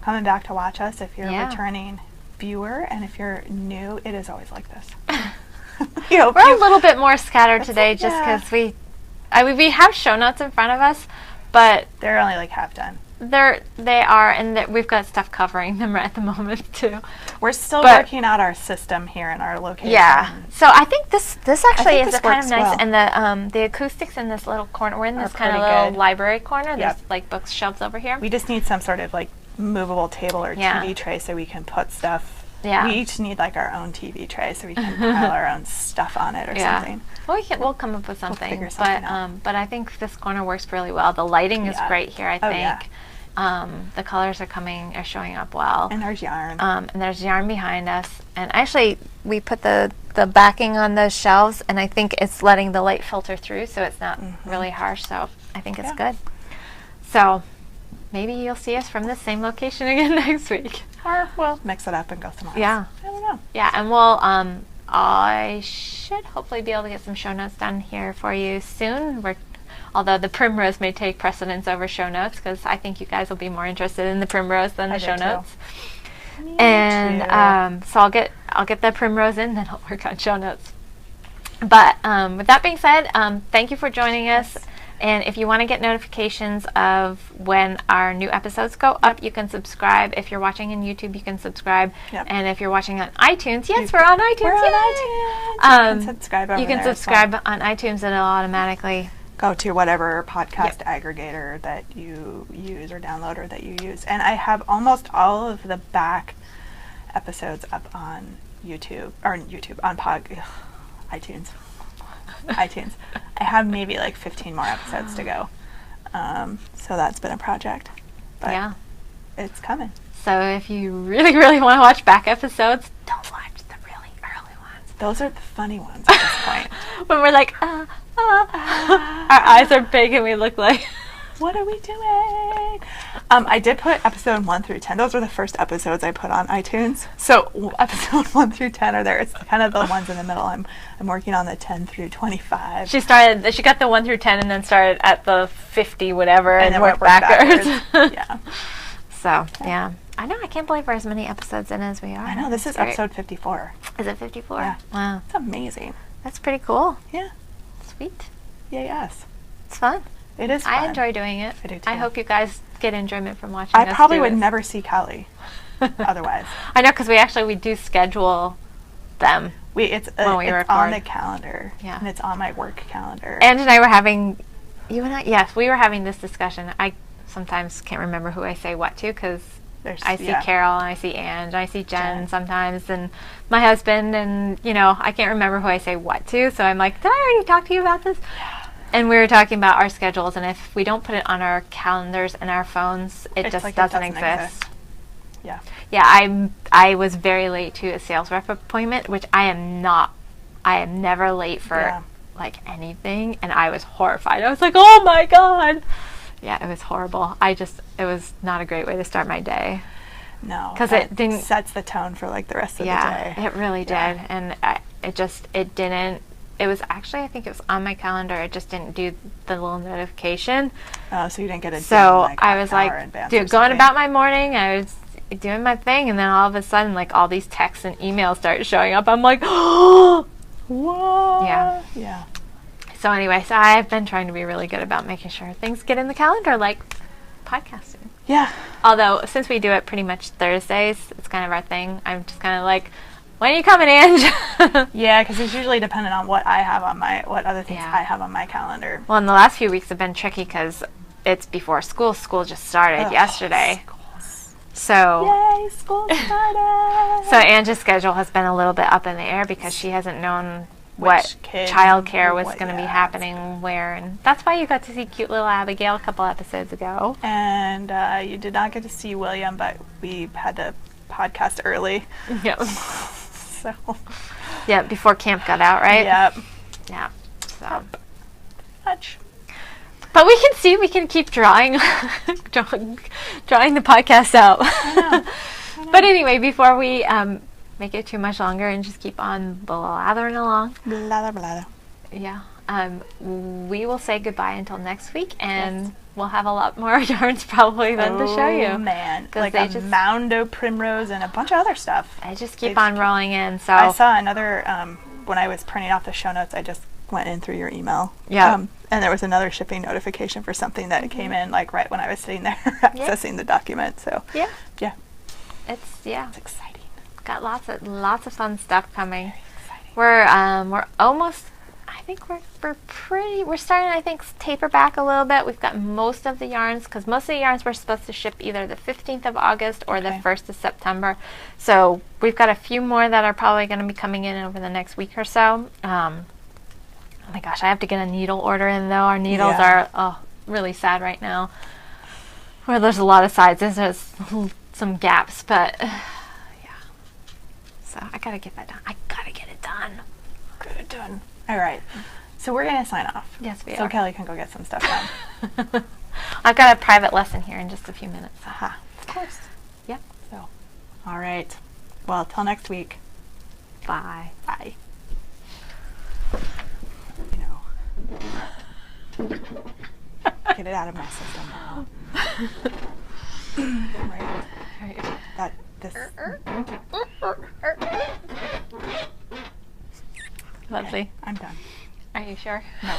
coming back to watch us. If you're a returning viewer, and if you're new, it is always like this. We're a little bit more scattered today just because we have show notes in front of us, but they're only like half done. They are, and we've got stuff covering them right at the moment too. We're still working out our system here in our location. Yeah. So I think this actually is kind of nice, well. and the acoustics in this little corner. We're in this kind of little library corner. There's like bookshelves over here. We just need some sort of like movable table or TV tray so we can put stuff. Yeah. We each need like our own TV tray so we can pile our own stuff on it or something. Well, we'll come up with something. We'll figure something out. But I think this corner works really well. The lighting is great here, I think. The colors are showing up well. And there's yarn. And there's yarn behind us. And actually, we put the backing on those shelves, and I think it's letting the light filter through, so it's not really harsh. So I think it's good. So maybe you'll see us from the same location again next week. Or we'll mix it up and go somewhere else. Yeah. I don't know. Yeah, and we'll, I should hopefully be able to get some show notes done here for you soon. Although the primrose may take precedence over show notes, because I think you guys will be more interested in the primrose than the show notes. And so I'll get the primrose in, then I'll work on show notes. But with that being said, thank you for joining us. And if you want to get notifications of when our new episodes go up, you can subscribe. If you're watching on YouTube, you can subscribe. And if you're watching on iTunes, we're on iTunes. We're on iTunes. You can subscribe over You can subscribe on iTunes, and it'll automatically go to whatever podcast aggregator that you use or download or that you use. And I have almost all of the back episodes up on iTunes. iTunes. I have maybe like 15 more episodes to go. So that's been a project. But it's coming. So if you really, really want to watch back episodes, don't watch the really early ones. Those are the funny ones at this point. When we're like, our eyes are big and we look like... What are we doing? I did put episode 1 through 10. Those were the first episodes I put on iTunes. So episode 1 through 10 are there. It's kind of the ones in the middle. I'm working on the 10 through 25. She got the 1 through 10 and then started at the 50 whatever and then worked backwards. Yeah. So, yeah. I know, I can't believe we're as many episodes in as we are. I know, this is episode 54. Is it 54? Yeah. Wow. It's amazing. That's pretty cool. Yeah. Sweet. Yay, us. It's fun. It is fun. I enjoy doing it. I do too. I hope you guys get enjoyment from watching I us probably do would it. never see Callie otherwise. I know, because we do schedule them. It's when we record. on the calendar. Yeah. And it's on my work calendar. Ange and I were having, yes, we were having this discussion. I sometimes can't remember who I say what to, because I see Carol and I see Ange and I see Jen sometimes, and my husband, and I can't remember who I say what to, so I'm like, did I already talk to you about this? Yeah. And we were talking about our schedules, and if we don't put it on our calendars and our phones, it just doesn't exist. Yeah. Yeah, I was very late to a sales rep appointment, which I am not. I am never late for like anything, and I was horrified. I was like, oh my God. Yeah, it was horrible. It was not a great way to start my day. No. Because it didn't. Sets the tone for like the rest of the day. Yeah, it really did. And it didn't. It was actually, I think it was on my calendar. It just didn't do the little notification. Oh, so you didn't get a So I was like, going about my morning. I was doing my thing, and then all of a sudden, like, all these texts and emails started showing up. I'm like, oh, what? Yeah. Yeah. So anyway, I've been trying to be really good about making sure things get in the calendar, like podcasting. Yeah. Although, since we do it pretty much Thursdays, it's kind of our thing. I'm just kind of like, when are you coming, Ange? Yeah, because it's usually dependent on what other things I have on my calendar. Well, in the last few weeks have been tricky because it's before school. School just started yesterday. So, yay, school started! So Ange's schedule has been a little bit up in the air because she hasn't known what childcare was going to be happening where, and that's why you got to see cute little Abigail a couple episodes ago. And you did not get to see William, but we had to podcast early. Yep. So. Yeah, before camp got out, right? Yep. Yeah. So. Much. But we can keep drawing the podcast out. I know. But anyway, before we make it too much longer and just keep on blathering along. Blather, blather. Yeah. We will say goodbye until next week, and we'll have a lot more yarns probably then to show you. Oh, man. Like a Moundo Primrose and a bunch of other stuff. I just keep on rolling in. So I saw another, when I was printing off the show notes, I just went in through your email. Yeah. And there was another shipping notification for something that came in like right when I was sitting there accessing the document. So yeah. It's exciting. Got lots of fun stuff coming. Very exciting. We're almost, I think we're starting, I think, taper back a little bit. We've got most of the yarns, because most of the yarns we're supposed to ship either the 15th of August or the 1st of September. So we've got a few more that are probably going to be coming in over the next week or so. Oh my gosh, I have to get a needle order in though. Our needles are really sad right now. Where there's a lot of sizes, there's some gaps, but yeah. So I gotta get that done. I gotta get it done. Get it done. All right. So we're gonna sign off. Yes, we are. So Kelly can go get some stuff done. I've got a private lesson here in just a few minutes. Aha. Of course. Yep. So, all right. Well, till next week. Bye. Bye. Get it out of my system now. Right. Lovely. I'm done. Are you sure? No.